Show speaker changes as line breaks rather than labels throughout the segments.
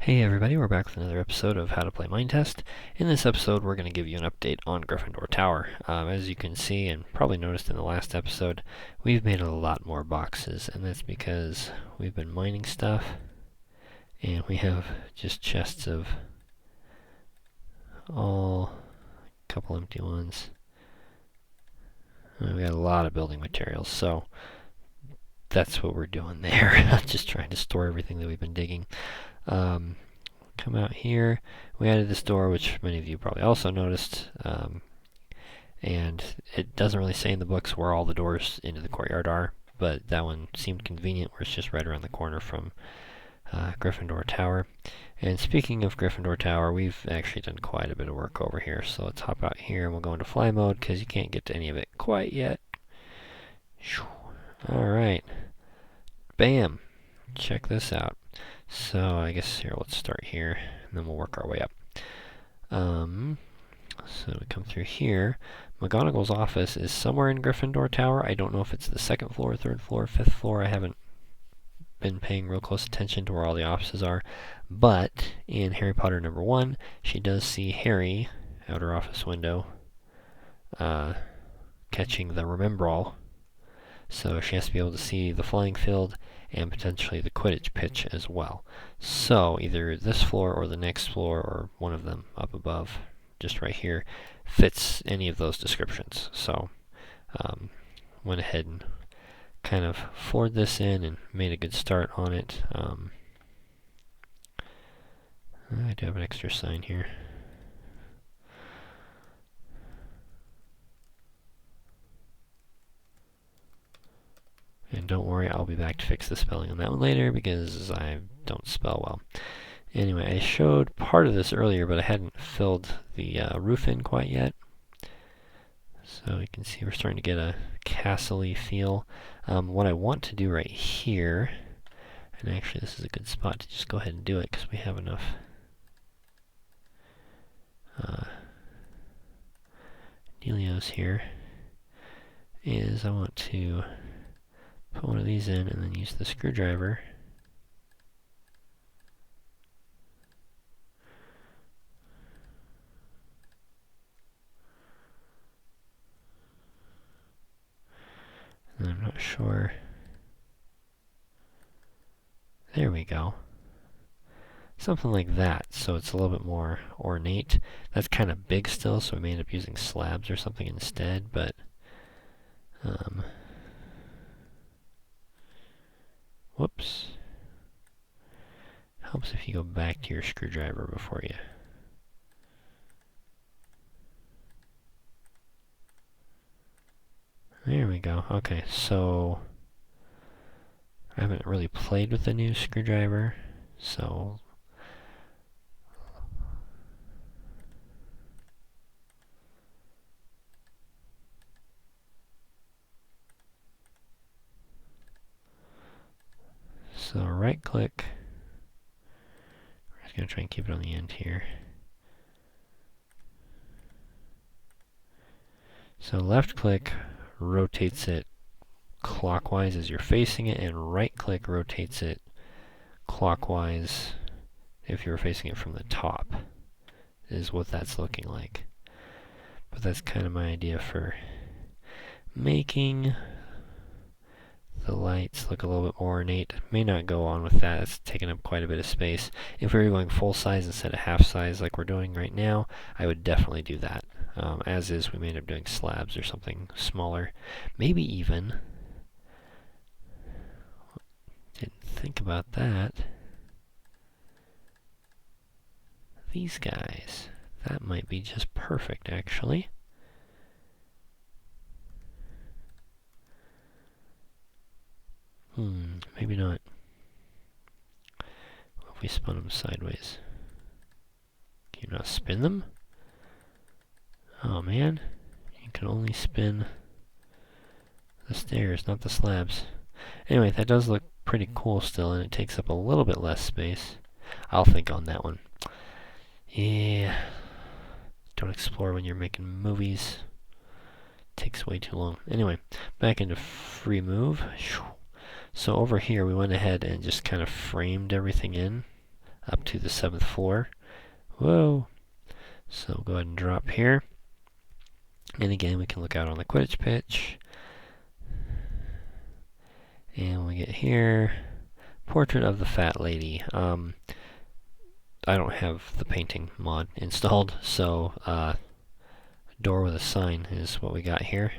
Hey everybody, we're back with another episode of How to Play Minetest. In this episode, we're going to give you an update on Gryffindor Tower. As you can see, and probably noticed in the last episode, we've made a lot more boxes, and that's because we've been mining stuff, and we have just chests of all a couple empty ones. And we got a lot of building materials, so that's what we're doing there. Just trying to store everything that we've been digging. Come out here. We added this door, which many of you probably also noticed, and it doesn't really say in the books where all the doors into the courtyard are, but that one seemed convenient where it's just right around the corner from Gryffindor Tower. And speaking of Gryffindor Tower, we've actually done quite a bit of work over here, so let's hop out here and we'll go into fly mode because you can't get to any of it quite yet. Alright. Bam! Check this out. So I guess here, let's start here, and then we'll work our way up. So we come through here. McGonnogall's office is somewhere in Gryffindor Tower. I don't know if it's the second floor, third floor, fifth floor. I haven't been paying real close attention to where all the offices are. But in Harry Potter number 1, she does see Harry out her office window catching the Remembrall. So she has to be able to see the flying field and potentially the Quidditch pitch as well. So either this floor or the next floor or one of them up above, just right here, fits any of those descriptions. So went ahead and kind of floored this in and made a good start on it. I do have an extra sign here. And don't worry, I'll be back to fix the spelling on that one later because I don't spell well. Anyway, I showed part of this earlier, but I hadn't filled the roof in quite yet. So you can see we're starting to get a castle-y feel. What I want to do right here, and actually this is a good spot to just go ahead and do it because we have enough dealios here, is I want to put one of these in and then use the screwdriver and I'm not sure. There we go. Something like that, so it's a little bit more ornate. That's kind of big still, so we may end up using slabs or something instead, but whoops. Helps if you go back to your screwdriver before you. There we go. Okay, so I haven't really played with the new screwdriver, so right click. We're just going to try and keep it on the end here. So left click rotates it clockwise as you're facing it, and right click rotates it clockwise if you're facing it from the top, is what that's looking like. But that's kind of my idea for making the lights look a little bit more ornate. May not go on with that, it's taking up quite a bit of space. If we were going full size instead of half size like we're doing right now, I would definitely do that. As is, we may end up doing slabs or something smaller. Maybe even, didn't think about that, these guys. That might be just perfect, actually. Maybe not. What if we spun them sideways? Can you not spin them? Oh man, you can only spin the stairs, not the slabs. Anyway, that does look pretty cool still, and it takes up a little bit less space. I'll think on that one. Yeah, don't explore when you're making movies. Takes way too long. Anyway, back into free move. So over here we went ahead and just kind of framed everything in. up to the 7th floor. Whoa! So go ahead and drop here. And again, we can look out on the Quidditch pitch. And when we get here, Portrait of the Fat Lady. I don't have the painting mod installed, so door with a sign is what we got here.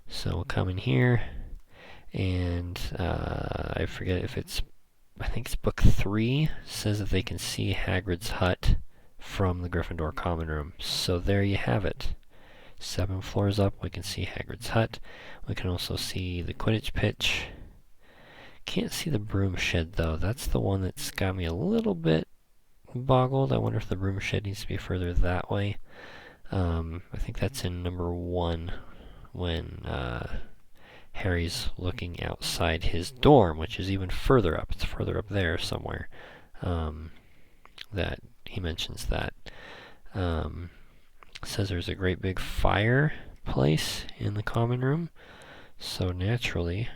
So we'll come in here, and I forget if it's, I think it's book 3, says that they can see Hagrid's hut from the Gryffindor common room. So there you have it. 7 floors up, we can see Hagrid's hut. We can also see the Quidditch pitch. Can't see the broom shed though. That's the one that's got me a little bit boggled. I wonder if the broom shed needs to be further that way. I think that's in number 1 when Harry's looking outside his dorm, which is even further up. It's further up there somewhere. That he mentions that. Says there's a great big fireplace in the common room, so naturally,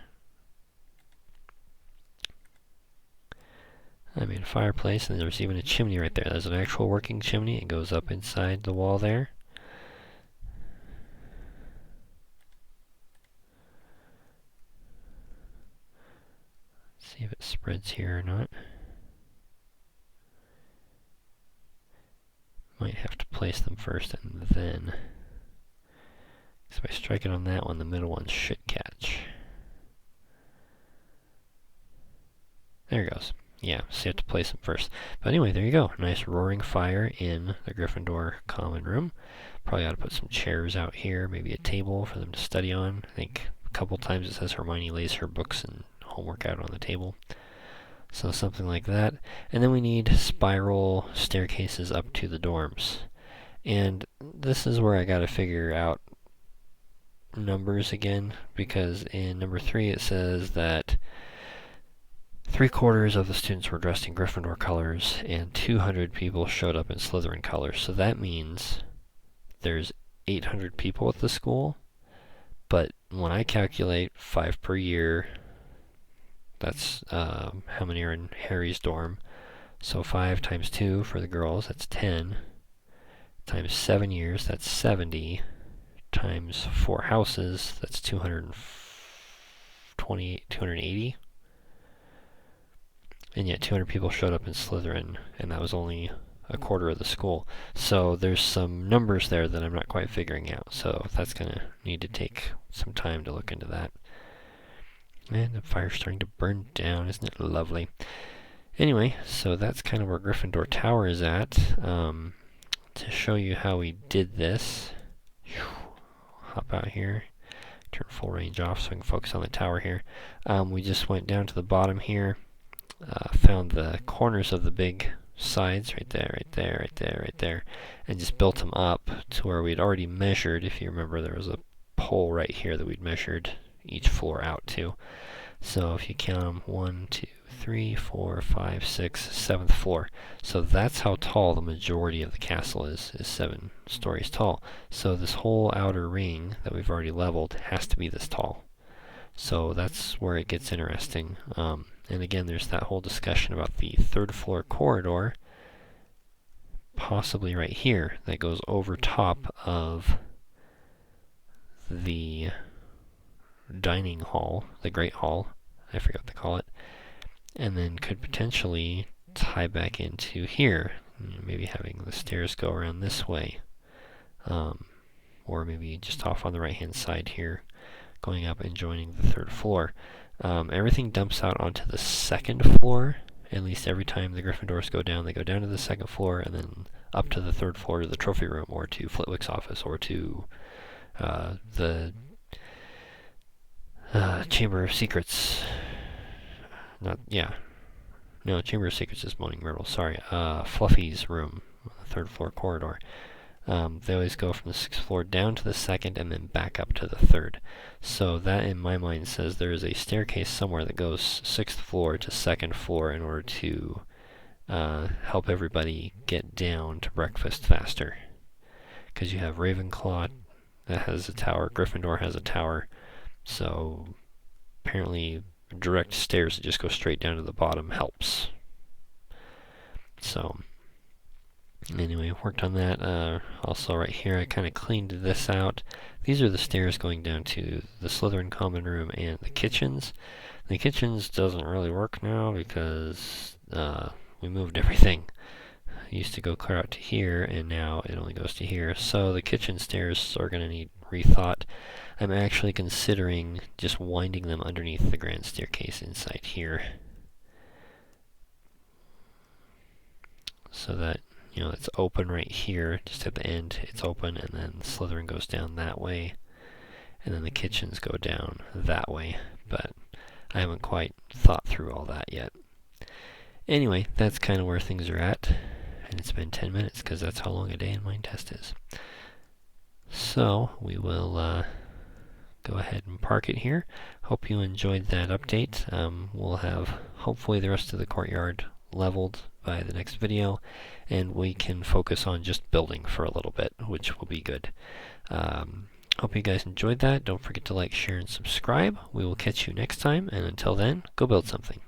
I made a fireplace, and there's even a chimney right there. There's an actual working chimney. It goes up inside the wall there. Let's see if it spreads here or not. Might have to place them first and then. So by striking on that one, the middle one should catch. There it goes. Yeah, so you have to place them first. But anyway, there you go. Nice roaring fire in the Gryffindor common room. Probably ought to put some chairs out here, maybe a table for them to study on. I think a couple times it says Hermione lays her books and homework out on the table. So something like that. And then we need spiral staircases up to the dorms. And this is where I gotta figure out numbers again, because in number 3 it says that 3/4 of the students were dressed in Gryffindor colors and 200 people showed up in Slytherin colors. So that means there's 800 people at the school, but when I calculate 5 per year, that's how many are in Harry's dorm. So 5 times 2 for the girls, that's 10. Times 7 years, that's 70. Times 4 houses, that's 280. And yet 200 people showed up in Slytherin, and that was only 1/4 of the school. So there's some numbers there that I'm not quite figuring out. So that's going to need to take some time to look into that. And the fire's starting to burn down, isn't it lovely? Anyway, so that's kind of where Gryffindor Tower is at. To show you how we did this, hop out here, turn full range off so I can focus on the tower here. We just went down to the bottom here, found the corners of the big sides, right there, right there, right there, right there, and just built them up to where we'd already measured. If you remember, there was a pole right here that we'd measured each floor out to. So if you count them, 1, 2, 3, 4, 5, 6, 7th floor. So that's how tall the majority of the castle is 7 stories tall. So this whole outer ring that we've already leveled has to be this tall. So that's where it gets interesting. And again, there's that whole discussion about the 3rd floor corridor, possibly right here, that goes over top of the dining hall, the Great Hall, I forget what they call it, and then could potentially tie back into here, maybe having the stairs go around this way, or maybe just off on the right hand side here, going up and joining the 3rd floor. Everything dumps out onto the 2nd floor. At least every time the Gryffindors go down, they go down to the 2nd floor and then up to the 3rd floor to the trophy room, or to Flitwick's office, or to the Chamber of Secrets. No, Chamber of Secrets is Moaning Myrtle, sorry. Fluffy's room, the 3rd floor corridor. They always go from the 6th floor down to the 2nd and then back up to the 3rd. So that, in my mind, says there is a staircase somewhere that goes 6th floor to 2nd floor in order to help everybody get down to breakfast faster. Because you have Ravenclaw that has a tower, Gryffindor has a tower, so apparently direct stairs that just go straight down to the bottom helps. So anyway, worked on that. Also right here, I kind of cleaned this out. These are the stairs going down to the Slytherin common room and the kitchens. The kitchens doesn't really work now because we moved everything. It used to go clear out to here, and now it only goes to here. So the kitchen stairs are going to need rethought. I'm actually considering just winding them underneath the grand staircase inside here, so that, you know, it's open right here, just at the end it's open, and then Slytherin goes down that way, and then the kitchens go down that way. But I haven't quite thought through all that yet. Anyway, that's kind of where things are at, and it's been 10 minutes because that's how long a day in Minetest is. So we will go ahead and park it here. Hope you enjoyed that update. We'll have hopefully the rest of the courtyard leveled by the next video, and we can focus on just building for a little bit, which will be good. Hope you guys enjoyed that. Don't forget to like, share, and subscribe. We will catch you next time, and until then, go build something.